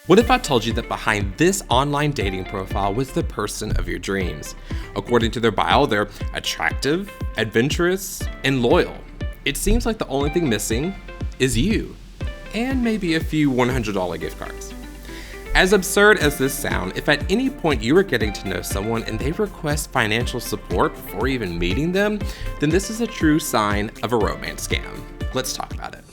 What if I told you that behind this online dating profile was the person of your dreams? According to their bio, they're attractive, adventurous, and loyal. It seems like the only thing missing is you, and maybe a few $100 gift cards. As absurd as this sounds, if at any point you are getting to know someone and they request financial support before even meeting them, then this is a true sign of a romance scam. Let's talk about it.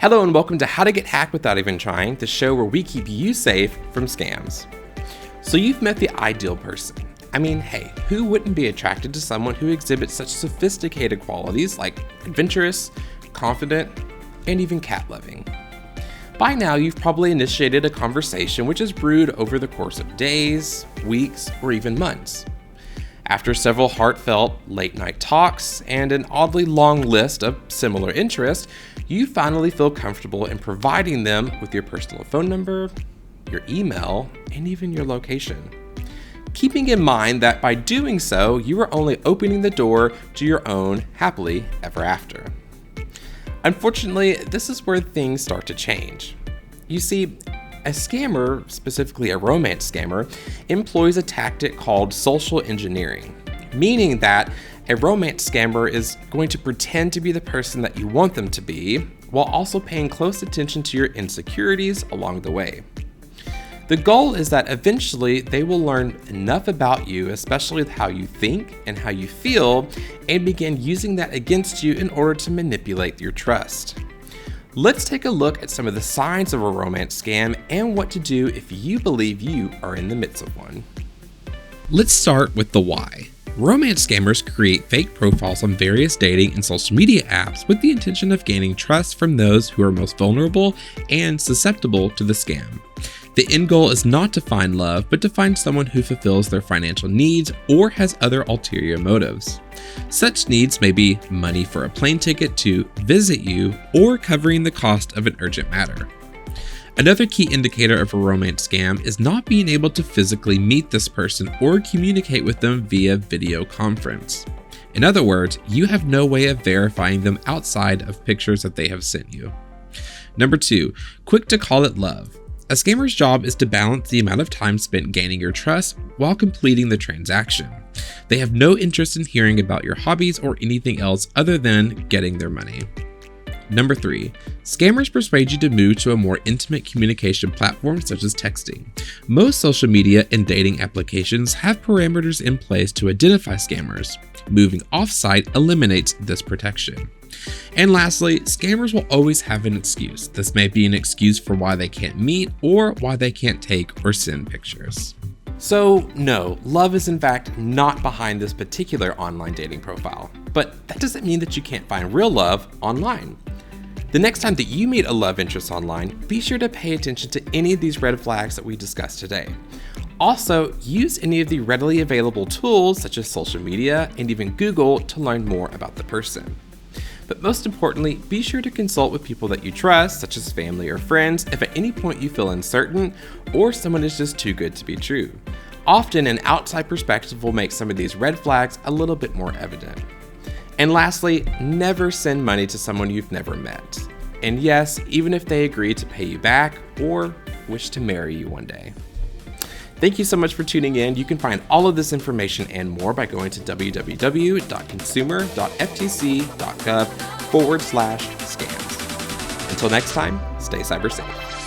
Hello and welcome to How to Get Hacked Without Even Trying, the show where we keep you safe from scams. So you've met the ideal person. I mean, hey, who wouldn't be attracted to someone who exhibits such sophisticated qualities like adventurous, confident, and even cat-loving? By now, you've probably initiated a conversation which has brewed over the course of days, weeks, or even months. After several heartfelt late-night talks and an oddly long list of similar interests, you finally feel comfortable in providing them with your personal phone number, your email, and even your location. Keeping in mind that by doing so, you are only opening the door to your own happily ever after. Unfortunately, this is where things start to change. You see, a scammer, specifically a romance scammer, employs a tactic called social engineering, meaning that a romance scammer is going to pretend to be the person that you want them to be, while also paying close attention to your insecurities along the way. The goal is that eventually they will learn enough about you, especially with how you think and how you feel, and begin using that against you in order to manipulate your trust. Let's take a look at some of the signs of a romance scam and what to do if you believe you are in the midst of one. Let's start with the why. Romance scammers create fake profiles on various dating and social media apps with the intention of gaining trust from those who are most vulnerable and susceptible to the scam. The end goal is not to find love, but to find someone who fulfills their financial needs or has other ulterior motives. Such needs may be money for a plane ticket to visit you or covering the cost of an urgent matter. Another key indicator of a romance scam is not being able to physically meet this person or communicate with them via video conference. In other words, you have no way of verifying them outside of pictures that they have sent you. Number 2, quick to call it love. A scammer's job is to balance the amount of time spent gaining your trust while completing the transaction. They have no interest in hearing about your hobbies or anything else other than getting their money. Number 3, scammers persuade you to move to a more intimate communication platform such as texting. Most social media and dating applications have parameters in place to identify scammers. Moving off-site eliminates this protection. And lastly, scammers will always have an excuse. This may be an excuse for why they can't meet or why they can't take or send pictures. So no, love is in fact not behind this particular online dating profile, but that doesn't mean that you can't find real love online. The next time that you meet a love interest online, be sure to pay attention to any of these red flags that we discussed today. Also, use any of the readily available tools such as social media and even Google to learn more about the person. But most importantly, be sure to consult with people that you trust, such as family or friends, if at any point you feel uncertain or someone is just too good to be true. Often, an outside perspective will make some of these red flags a little bit more evident. And lastly, never send money to someone you've never met. And yes, even if they agree to pay you back or wish to marry you one day. Thank you so much for tuning in. You can find all of this information and more by going to www.consumer.ftc.gov/scams. Until next time, stay cyber safe.